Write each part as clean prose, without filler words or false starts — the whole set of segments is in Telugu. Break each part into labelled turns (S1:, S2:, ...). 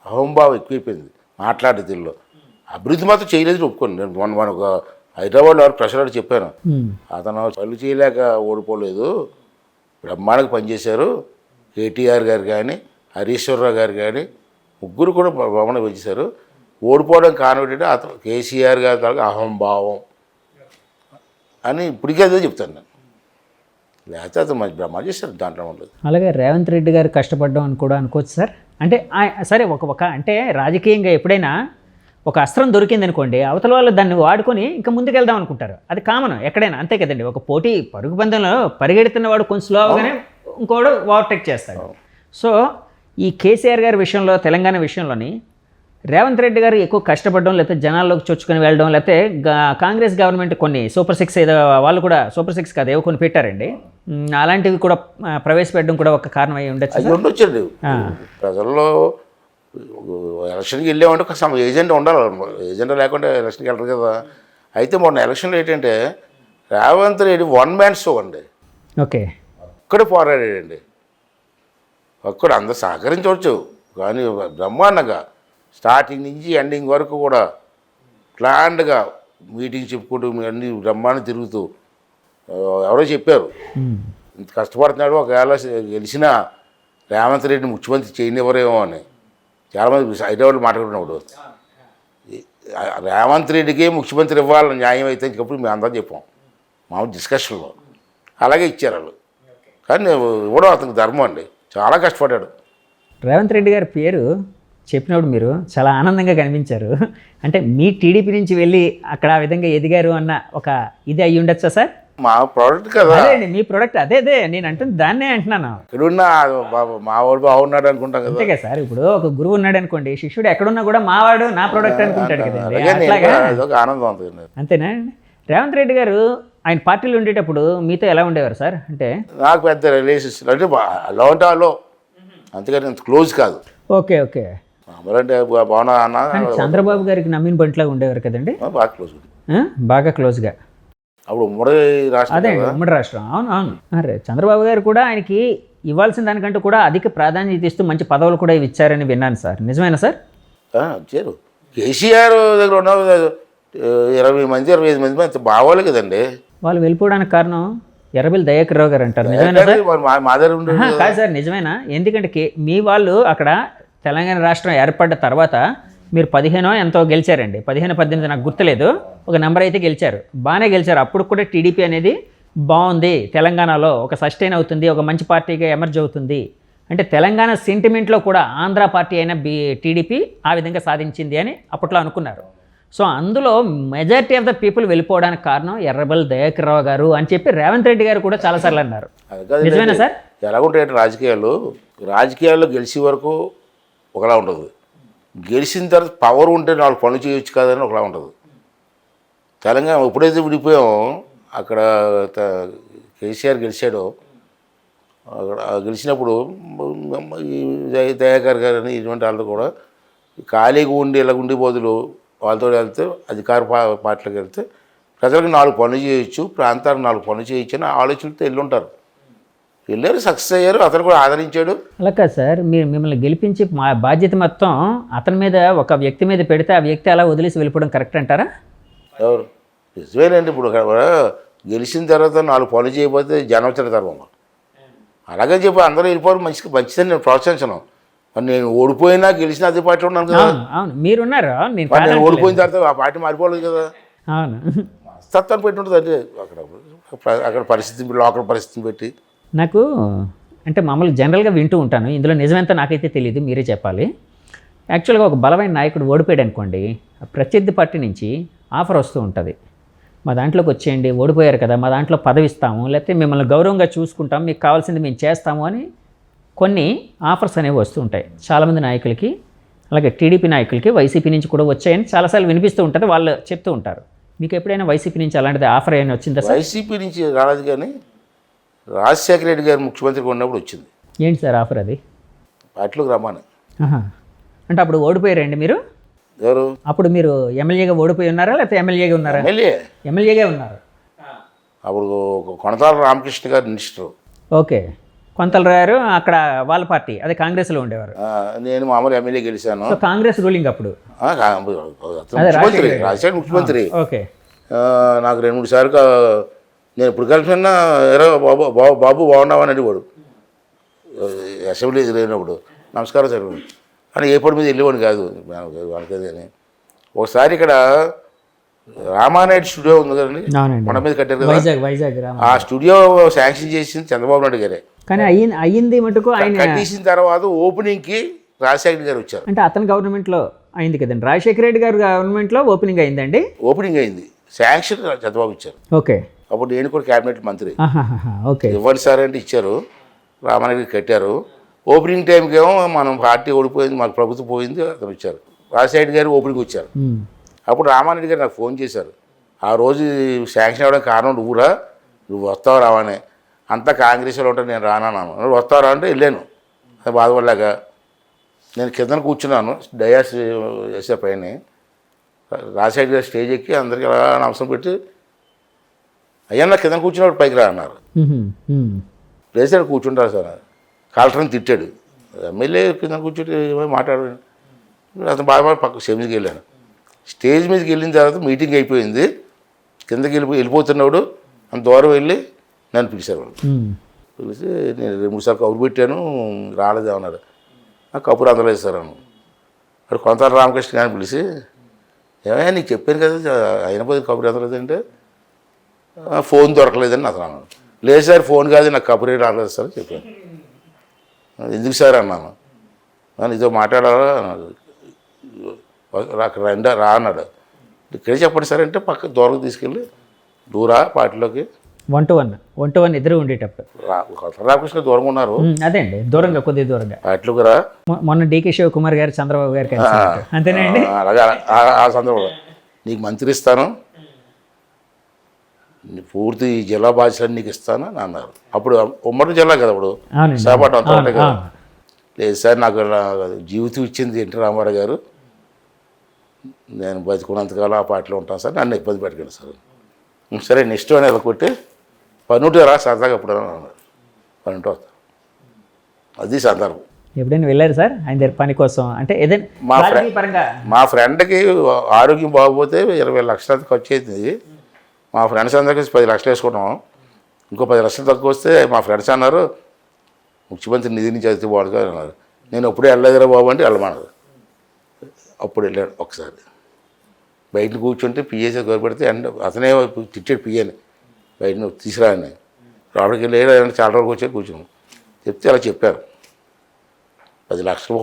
S1: అహంభావం ఎక్కువైపోయింది మాట్లాడే దీనిలో. అభివృద్ధి మాత్రం చేయలేదు ఒప్పుకోండి. నేను మన ఒక హైదరాబాద్లో ఎవరు ప్రెషర్ చెప్పాను, అతను పనులు చేయలేక ఓడిపోలేదు, బ్రహ్మాండంగా పనిచేశారు. కేటీఆర్ గారు కానీ హరీశ్వరరావు గారు కానీ ముగ్గురు కూడా బ్రహ్మాండంగా పనిచేశారు. ఓడిపోవడం కారణం అతను కేసీఆర్ గారి తాలూకు అహంభావం అని ఇప్పటికే అదే చెప్తాను నేను. లేకపోతే అతను మంచి బ్రహ్మాండం చేశారు, దాంట్లో ఉండదు.
S2: అలాగే రేవంత్ రెడ్డి గారు కష్టపడ్డం అని కూడా అనుకోవచ్చు సార్. అంటే సరే ఒక అంటే రాజకీయంగా ఎప్పుడైనా ఒక అస్త్రం దొరికింది అనుకోండి, అవతల వాళ్ళు దాన్ని వాడుకొని ఇంకా ముందుకెళ్దాం అనుకుంటారు. అది కామన్ ఎక్కడైనా, అంతే కదండి. ఒక పోటీ పరుగు పందెంలో పరిగెడుతున్న వాడు కొంచెం స్లోగానే ఇంకోడు ఓవర్టేక్ చేస్తాడు. సో ఈ కేసీఆర్ గారి విషయంలో, తెలంగాణ విషయంలోని రేవంత్ రెడ్డి గారు ఎక్కువ కష్టపడడం, లేకపోతే జనాల్లోకి చొచ్చుకొని వెళ్ళడం, లేకపోతే కాంగ్రెస్ గవర్నమెంట్ కొన్ని సూపర్ సిక్స్ ఏదో వాళ్ళు కూడా సూపర్ సిక్స్ కాదు ఏవో కొన్ని పెట్టారండి, అలాంటివి కూడా ప్రవేశపెట్టడం కూడా ఒక కారణం అయి ఉండొచ్చు.
S1: ఉండొచ్చండి. ప్రజల్లో ఎలక్షన్కి వెళ్ళామంటే ఒక ఏజెండా ఉండాలి. ఏజెండా లేకుండా ఎలక్షన్కి వెళ్ళరు కదా. అయితే మొన్న ఎలక్షన్లో ఏంటంటే Revanth Reddy one man show అండి.
S2: ఓకే,
S1: ఒక్కడే పోరాడాడండి. ఒక్కడు అందరు సహకరించవచ్చు కానీ బ్రహ్మాండంగా స్టార్టింగ్ నుంచి ఎండింగ్ వరకు కూడా ప్లాన్డ్గా మీటింగ్ చెప్పుకుంటూ అన్ని బ్రహ్మాండం తిరుగుతూ, ఎవరో చెప్పారు ఇంత కష్టపడుతున్నాడు ఒకవేళ గెలిచినా రేవంత్ రెడ్డిని ముఖ్యమంత్రి చేయనివ్వరేమో అని. చాలామంది హైదరాబాద్లో మాట్లాడుకున్నప్పుడు రేవంత్ రెడ్డికి ముఖ్యమంత్రి ఇవ్వాలని న్యాయం అయితే ఇంకప్పుడు మేము అందరం చెప్పాం మామూలు డిస్కషన్లో. అలాగే ఇచ్చారు వాళ్ళు, కానీ ఇవ్వడం అతనికి ధర్మం అండి. చాలా కష్టపడ్డాడు.
S2: రేవంత్ రెడ్డి గారి పేరు చెప్పినప్పుడు మీరు చాలా ఆనందంగా కనిపించారు. అంటే మీ టీడీపీ నుంచి వెళ్ళి అక్కడ ఆ విధంగా ఎదిగారు అన్న ఒక ఇది అయ్యి ఉండొచ్చా సార్?
S1: మా ప్రోడక్ట్ కదా.
S2: అదే అండి మీ ప్రోడక్ట్, అదే నేను అంటుంది దాన్నే అంటున్నాను.
S1: ఇక్కడున్నా మా వాడు బాగున్నాడు అనుకుంటాం కదా.
S2: అంతే కదా సార్. ఇప్పుడు ఒక గురువు ఉన్నాడు అనుకోండి, శిష్యుడు ఎక్కడున్నా కూడా మావాడు నా ప్రోడక్ట్ అనుకుంటాడు కదండి.
S1: ఆనందం అవుతుంది.
S2: అంతేనా? రేవంత్ రెడ్డి గారు ఆయన పార్టీలో ఉండేటప్పుడు మీతో ఎలా ఉండేవారు సార్? అంటే
S1: నాకు పెద్ద రిలేషన్షిప్ అంటే లో అంతేగాని అంత క్లోజ్ కాదు.
S2: Okay okay.
S1: అంటే బాగున్నా అన్న.
S2: చంద్రబాబు గారికి నమ్మిన బంటిలాగా ఉండేవారు కదండి.
S1: బాగా క్లోజ్,
S2: బాగా క్లోజ్గా.
S1: అప్పుడు ఉమ్మడి రాష్ట్రం.
S2: అదే ఉమ్మడి రాష్ట్రం. అవును అవును. అరే చంద్రబాబు గారు కూడా ఆయనకి ఇవ్వాల్సిన దానికంటే కూడా అధిక ప్రాధాన్యత ఇస్తూ మంచి పదవులు కూడా ఇచ్చారని విన్నాను సార్. నిజమేనా సార్?
S1: ఇచ్చారు. కేసీఆర్ దగ్గర ఉన్న 20 మంది 25 మంది అంత బాగోలే కదండి.
S2: వాళ్ళు వెళ్ళిపోవడానికి కారణం ఎర్రబెల్లి దయాకర్ రావు గారు అంటారు. నిజమేనా సార్?
S1: మా దగ్గర
S2: కాదు సార్, నిజమేనా? ఎందుకంటే మీ వాళ్ళు అక్కడ తెలంగాణ రాష్ట్రం ఏర్పడ్డ తర్వాత మీరు 15 ఎంతో గెలిచారండి. 15-18 నాకు గుర్తులేదు, ఒక నెంబర్ అయితే గెలిచారు. బాగానే గెలిచారు. అప్పుడు కూడా టీడీపీ అనేది బాగుంది, తెలంగాణలో ఒక సస్టైన్ అవుతుంది, ఒక మంచి పార్టీగా ఎమర్జ్ అవుతుంది అంటే తెలంగాణ సెంటిమెంట్లో కూడా ఆంధ్ర పార్టీ అయిన టీడీపీ ఆ విధంగా సాధించింది అని అప్పట్లో అనుకున్నారు. సో అందులో మెజారిటీ ఆఫ్ ద పీపుల్ వెళ్ళిపోవడానికి కారణం ఎర్రబెల్లి దయాకర్ రావు గారు అని చెప్పి రేవంత్ రెడ్డి గారు కూడా చాలాసార్లు అన్నారు. నిజమేనా సార్?
S1: ఎలాగుంటాయంటే రాజకీయాల్లో గెలిచే వరకు ఒకలా ఉండదు, గెలిచిన తర్వాత పవర్ ఉంటే 4 పనులు చేయొచ్చు కాదని ఒకలా ఉంటుంది. తెలంగాణ ఎప్పుడైతే విడిపోయామో అక్కడ కేసీఆర్ గెలిచాడో అక్కడ గెలిచినప్పుడు దయాకర్ గారు అని ఇటువంటి వాళ్ళు కూడా ఖాళీగా ఉండి ఇలా ఉండే బదులు వాళ్ళతో వెళ్తే అధికార పార్టీలోకి వెళ్తే ప్రజలకు 4 పనులు చేయొచ్చు, ప్రాంతాలకు 4 పనులు చేయొచ్చు అని ఆలోచనలతో వెళ్ళుంటారు. వెళ్ళారు, సక్సెస్ అయ్యారు, అతను కూడా ఆదరించాడు.
S2: అలా కాదు సార్, మీరు మిమ్మల్ని గెలిపించి మా బాధ్యత మొత్తం అతని మీద ఒక వ్యక్తి మీద పెడితే ఆ వ్యక్తి అలా వదిలేసి వెళ్ళిపోవడం కరెక్ట్ అంటారా?
S1: ఎవరు? నిజమేనండి. ఇప్పుడు గెలిచిన తర్వాత 4 పనులు చేయకపోతే జనం తిడతారు. అలాగే చెప్పి అందరూ వెళ్ళిపోవడం మంచిదని నేను ప్రోత్సహించను. మరి నేను ఓడిపోయినా గెలిచినా అదే పార్టీ ఉన్నాను కదా.
S2: అవును, మీరున్నారు.
S1: నేను ఓడిపోయిన తర్వాత ఆ పార్టీ మారిపోలేదు కదా.
S2: అవును,
S1: సత్తాన్ని పెట్టి ఉంటుంది అంటే అక్కడ పరిస్థితి, లోకల్ పరిస్థితిని పెట్టి.
S2: నాకు అంటే మామూలు జనరల్గా వింటూ ఉంటాను, ఇందులో నిజమెంత నాకైతే తెలియదు, మీరే చెప్పాలి. యాక్చువల్గా ఒక బలమైన నాయకుడు ఓడిపోయాడు అనుకోండి, ప్రత్యర్థి పార్టీ నుంచి ఆఫర్ వస్తూ ఉంటుంది, మా దాంట్లోకి వచ్చేయండి, ఓడిపోయారు కదా, మా దాంట్లో పదవి ఇస్తాము, లేకపోతే మిమ్మల్ని గౌరవంగా చూసుకుంటాం, మీకు కావాల్సింది మేము చేస్తాము అని కొన్ని ఆఫర్స్ అనేవి వస్తూ ఉంటాయి చాలామంది నాయకులకి. అలాగే టీడీపీ నాయకులకి వైసీపీ నుంచి కూడా వచ్చాయని చాలాసార్లు వినిపిస్తూ ఉంటుంది, వాళ్ళు చెప్తూ ఉంటారు. మీకు ఎప్పుడైనా వైసీపీ నుంచి అలాంటిది ఆఫర్ అయినా వచ్చిందా సార్?
S1: వైసీపీ నుంచి రాలేదు, కానీ రాజశేఖర రెడ్డి గారు ముఖ్యమంత్రిగా ఉన్నప్పుడు వచ్చింది.
S2: ఏంటి సార్ ఆఫర్ అది?
S1: పార్టీలోకి రమ్మని.
S2: అంటే అప్పుడు ఓడిపోయారండి మీరు?
S1: ఎవరు?
S2: అప్పుడు మీరు ఎమ్మెల్యేగా ఓడిపోయి ఉన్నారా లేకపోతే ఎమ్మెల్యేగా ఉన్నారా?
S1: ఎమ్మెల్యేగా
S2: ఉన్నారు.
S1: అప్పుడు కొనతాల రామకృష్ణ గారు మినిస్టర్.
S2: ఓకే, కొంతలరావు గారు అక్కడ వాళ్ళ పార్టీ అదే కాంగ్రెస్లో ఉండేవారు.
S1: నేను మామూలు ఎమ్మెల్యే గెలిచాను.
S2: సో కాంగ్రెస్ రూలింగ్ అప్పుడు.
S1: ముఖ్యమంత్రి రాజశేఖర్ ముఖ్యమంత్రి.
S2: ఓకే.
S1: నాకు 2-3 సార్లు నేను ఇప్పుడు కలిసినా బాబు బాబు బాగున్నావని అడిగాడు. అసెంబ్లీ ఎదురైనప్పుడు నమస్కారం సార్ అని ఏ పడి మీద వెళ్ళేవాడు కాదు వాళ్ళకది అని. ఒకసారి ఇక్కడ రామానాయుడు స్టూడియో ఉంది కదండి, మన మీద కట్టారు కదా,
S2: వైజాగ్
S1: ఆ స్టూడియో శాంక్షన్ చేసింది చంద్రబాబు నాయుడు గారే.
S2: కానీ అయ్యింది మటుకు ఆయన
S1: కట్టేసిన తర్వాత ఓపెనింగ్కి రాజశేఖర గారు వచ్చారు.
S2: అంటే అతని గవర్నమెంట్లో అయింది కదండి, రాజశేఖర రెడ్డి గారు గవర్నమెంట్లో ఓపెనింగ్ అయిందండి.
S1: ఓపెనింగ్ అయింది, శాంక్షన్ చంద్రబాబు ఇచ్చారు.
S2: ఓకే.
S1: అప్పుడు నేను కూడా క్యాబినెట్ మంత్రి.
S2: ఓకే.
S1: ఇవ్వండి సార్ అంటే ఇచ్చారు, రామానాయుడు కట్టారు. ఓపెనింగ్ టైంకి ఏమో మనం పార్టీ ఓడిపోయింది, మాకు ప్రభుత్వం పోయింది, అతను ఇచ్చారు. రాజశేఖర గారు ఓపెనింగ్ వచ్చారు. అప్పుడు రామానాయుడు గారు నాకు ఫోన్ చేశారు. ఆ రోజు శాంక్షన్ అవ్వడానికి కారణం నువ్వురా, నువ్వు వస్తావు రావని, అంతా కాంగ్రెస్లో ఉంటే నేను రానన్నాను. నువ్వు వస్తావు రా అంటే వెళ్ళాను. అది బాధపడలేక నేను కిందన కూర్చున్నాను, డయాస్ వేసే పైన. రాజశేఖర గారు స్టేజ్ ఎక్కి అందరికీ అలా నమస్కారం పెట్టి, అయ్యా నా కింద కూర్చున్నప్పుడు పైకి రా అన్నారు. ప్రెసిడెంట్ కూర్చుంటారు సార్, కలెక్టర్ని తిట్టాడు. ఎమ్మెల్యే కింద కూర్చుంటే మాట్లాడాడు. అతను బాగా పక్క స్టేజ్ మీదకి వెళ్ళాను. స్టేజ్ మీదకి వెళ్ళిన తర్వాత మీటింగ్ అయిపోయింది, కిందకి వెళ్ళిపోతున్నాడు. అంత దూరం వెళ్ళి నన్ను పిలిచారు వాళ్ళు. పిలిచి నేను 2-3 సార్లు కబురు పెట్టాను, రాలేదు అన్నారు. నాకు కబురు అందలేదు సార్ అన్నాను. అక్కడ కొంత రామకృష్ణ గారిని పిలిచి, ఏమైనా నీకు చెప్పాను కదా అయిన పోయి కబురు అందలేదంటే, ఫోన్ దొరకలేదని అతను అన్నాను. లేదు సార్ ఫోన్ కాదు, నాకు కబురే రాలేదు సార్ చెప్పాను. ఎందుకు సార్ అన్నాను. నీతో మాట్లాడాలా అన్నాడు. అక్కడ రా అన్నాడు. ఇక్కడే చెప్పండి సార్ అంటే పక్క దూరం తీసుకెళ్ళి దూరా పార్టీలోకి
S2: 1-to-1 ఇద్దరు ఉండేటప్పుడు
S1: రామకృష్ణ దూరంగా ఉన్నారు.
S2: అదే అండి, దూరంగా కొద్దిగా దూరంగా
S1: పార్టీలోకి రా.
S2: మొన్న డీకే శివకుమార్ గారు చంద్రబాబు గారికి అంతేనండి.
S1: అలాగే ఆ సందర్భంలో నీకు మంత్రి ఇస్తాను, పూర్తి జిల్లా బాధ్యతలు నీకు ఇస్తాను అని అన్నారు. అప్పుడు ఉమ్మడి జిల్లా కదా, అప్పుడు విశాఖపట్నం అంతా ఉంటాయి కదా. లేదు సార్ నాకు జీవితం ఇచ్చింది ఎన్టీ రామారావు గారు, నేను బతుకున్నంతకాలం ఆ పార్టీలో ఉంటాను సార్, నన్ను ఇబ్బంది పెట్టకండి సార్. సరే నెక్స్ట్ అని ఇలా కొట్టి పన్నుంటే రా సరదాగా ఎప్పుడు అన్నారు. పన్నుంటే వస్తా. అది సందర్భం.
S2: ఎప్పుడైనా వెళ్ళారు సార్ ఆయన దగ్గర పని కోసం? అంటే ఏదైనా
S1: మా ఫ్రెండ్కి ఆరోగ్యం బాగోపోతే 20 లక్షలు ఖర్చు అవుతుంది. మా ఫ్రెండ్స్ అందరికీ 10 లక్షలు వేసుకున్నాం. ఇంకో 10 లక్షలు తక్కువ వస్తే మా ఫ్రెండ్స్ అన్నారు ముఖ్యమంత్రి నిధి నుంచి అయితే బాగుంది అన్నారు. నేను ఎప్పుడే వెళ్ళలేదురా బాబు అంటే వెళ్ళమన్నారు. అప్పుడు వెళ్ళాడు ఒకసారి. బయట కూర్చుంటే పిఏసీ గొడవపెడితే అండ్ అతనే తిట్టాడు పిఏని, బయట తీసుకురాని. లోపలికి వెళ్ళి చాలా రోజులు వచ్చి కూర్చున్నాం. చెప్తే అలా చెప్పారు. 10 లక్షలు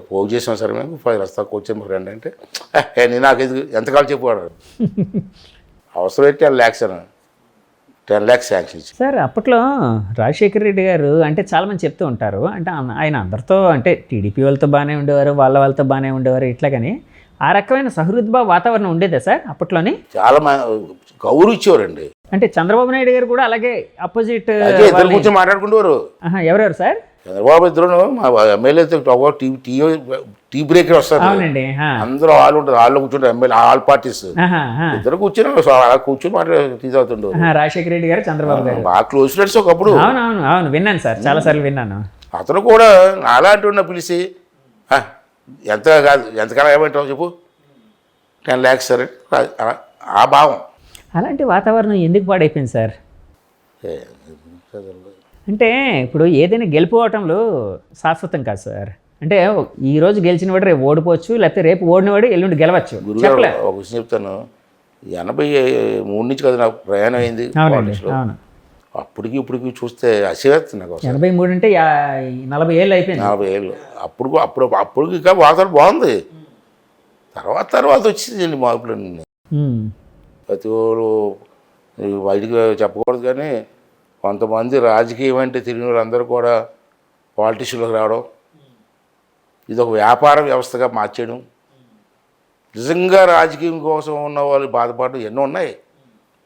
S1: పోగు చేసాం సార్ మేము, 10 లక్షలు తక్కువ వచ్చాను మా ఫ్రెండ్ అంటే, నేను నాకు ఎంతకాలం చెప్పాడు. అవసరం అయితే 10 lakhs అన్న, 10 lakhs శాంక్షన్ ఇచ్చి.
S2: సార్ అప్పట్లో రాజశేఖర రెడ్డి గారు అంటే చాలామంది చెప్తూ ఉంటారు, అంటే ఆయన అందరితో అంటే టీడీపీ వాళ్ళతో బాగానే ఉండేవారు, వాళ్ళతో బాగానే ఉండేవారు, ఇట్లా. కానీ ఆ రకమైన సహృద్భావ వాతావరణం ఉండేదా సార్ అప్పట్లోని?
S1: చాలా గౌరవం ఇచ్చేవారండి.
S2: అంటే చంద్రబాబు నాయుడు గారు కూడా అలాగే అపోజిట్
S1: కూర్చొని మాట్లాడుకుంటేవారు.
S2: ఎవరెవరు సార్?
S1: చంద్రబాబు ఇద్దరు మా ఎమ్మెల్యేతో టీ బ్రేక్ వస్తారు, అందరూ వాళ్ళు ఉంటారు, వాళ్ళు కూర్చుంటారు ఎమ్మెల్యే ఆల్ పార్టీస్ ఇద్దరు కూర్చొని అలా కూర్చొని మాట్లాడుతుంటారు.
S2: రాజశేఖర రెడ్డి గారు చంద్రబాబు గారు
S1: బాగా క్లోజ్ ఫ్రెండ్స్ ఒకప్పుడు.
S2: అవును విన్నాను సార్, చాలా సార్లు విన్నాను.
S1: అతను కూడా అలాంటి ఉన్న పిలిచి ఎంత కాదు ఎంతకాలం ఏమంటావు చెప్పు, 10 lakhs సరే ఆ భావం.
S2: అలాంటి వాతావరణం ఎందుకు పాడైపోయింది సార్? అంటే ఇప్పుడు ఏదైనా గెలుపుకోవటంలో శాశ్వతం కాదు సార్. అంటే ఈ రోజు గెలిచిన వాడు రేపు ఓడిపోవచ్చు, లేకపోతే రేపు ఓడినవాడు ఎల్లుండి గెలవచ్చు.
S1: ఒక విషయం చెప్తాను, 83 నుంచి కదా నాకు ప్రయాణం అయింది. అప్పటికి ఇప్పటికి చూస్తే అసివేస్తుంది నాకు.
S2: 83 అంటే 40 ఏళ్ళు అయిపోయింది.
S1: 40 ఏళ్ళు. అప్పుడు ఇంకా వాతావరణం బాగుంది. తర్వాత వచ్చిందండి మార్పులన్నీ. ప్రతి ఒక్కరు బయటికి చెప్పకూడదు కానీ కొంతమంది రాజకీయం అంటే తిరిగిన వాళ్ళందరూ కూడా పాలిటిషియన్లోకి రావడం, ఇది ఒక వ్యాపార వ్యవస్థగా మార్చేయడం. నిజంగా రాజకీయం కోసం ఉన్న వాళ్ళు బాధపడడం ఎన్నో ఉన్నాయి,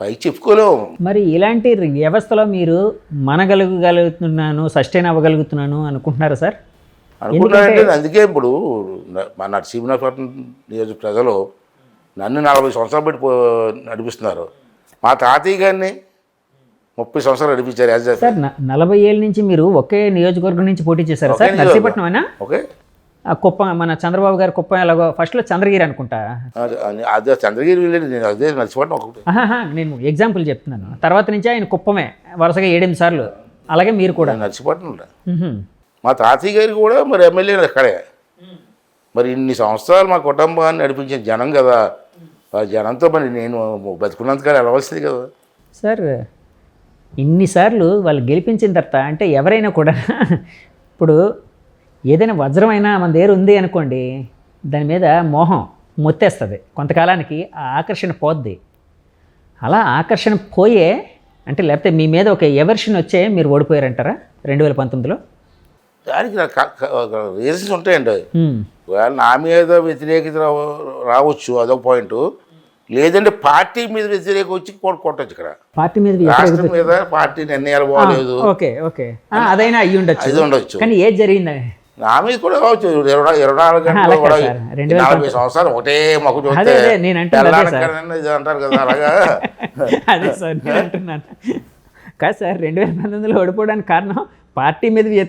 S1: పైకి చెప్పుకోలేము.
S2: మరి ఇలాంటి వ్యవస్థలో మీరు మనగలుగుతున్నాను, సస్టైన్ అవ్వగలుగుతున్నాను అనుకుంటున్నారా సార్?
S1: అనుకుంటున్నానంటే అందుకే ఇప్పుడు మా నరసింహపట్నం నియోజక ప్రజలు నన్ను 40 సంవత్సరాలు పెట్టి నడిపిస్తున్నారు. మా తాతయ్య గారిని 30 సంవత్సరాలు నడిపించారు యాజ్
S2: సార్ 40 ఏళ్ళ నుంచి మీరు ఒకే నియోజకవర్గం నుంచి పోటీ చేశారు
S1: ఒకే
S2: సార్
S1: నియోజకవర్గం.
S2: నర్సీపట్నం అయినా
S1: ఓకే
S2: ఆ కుప్పం మన చంద్రబాబు గారి కుప్పం ఎలాగో ఫస్ట్లో చంద్రగిరి అనుకుంటా.
S1: అదే చంద్రగిరి వెళ్ళేది నేను అదే నడిచిపట్నం ఒకటి.
S2: ఆహాహా, నేను ఎగ్జాంపుల్ చెప్తున్నాను. తర్వాత నుంచి ఆయన కుప్పమే వరుసగా 7-8 సార్లు, అలాగే మీరు కూడా.
S1: నేను నడిచిపట్నం
S2: మ్హూ.
S1: మా తాతయ్య గారికి కూడా మరి ఎమ్మెల్యే అక్కడే. మరి ఇన్ని సంవత్సరాలు మా కుటుంబాన్ని నడిపించిన జనం కదా, ఆ జనంతో మరి నేను బతుకున్నంతకాలం వెళ్ళవలసింది కదా.
S2: సార్ ఇన్నిసార్లు వాళ్ళు గెలిపించిన తర్వాత అంటే ఎవరైనా కూడా ఇప్పుడు ఏదైనా వజ్రమైనా మన దగ్గర ఉంది అనుకోండి, దాని మీద మోహం మొత్తేస్తుంది, కొంతకాలానికి ఆ ఆకర్షణ పోద్ది. అలా ఆకర్షణ పోయే అంటే లేకపోతే మీ మీద ఒక ఎవర్షన్ వచ్చే మీరు ఓడిపోయారంటారా 2019లో?
S1: దానికి రీజన్స్ ఉంటాయండి. ఒకవేళ నా మీద వ్యతిరేకత రావచ్చు, అదొక పాయింట్. లేదంటే పార్టీ మీద వ్యతిరేకత వచ్చి కొట్టచ్చు. ఇక్కడ
S2: పార్టీ మీద
S1: రాష్ట్రం మీద పార్టీ నిర్ణయాలు బాగలేదు,
S2: ఓకే ఓకే అదైనా అయ్యి ఉండొచ్చు.
S1: అది ఉండొచ్చు.
S2: కానీ ఏది జరిగింది
S1: నా మీద కూడా కావచ్చు. 24 గంటలు కూడా 40 సంవత్సరాలు ఒకటే మొక్క చూస్తే
S2: నేను అంటున్నాను
S1: ఇది అంటారు కదా, అలాగా.
S2: అదే సార్ నేను అంటున్నాను. కాదు సార్ 2019లో ఓడిపోవడానికి కారణం పార్టీ మీద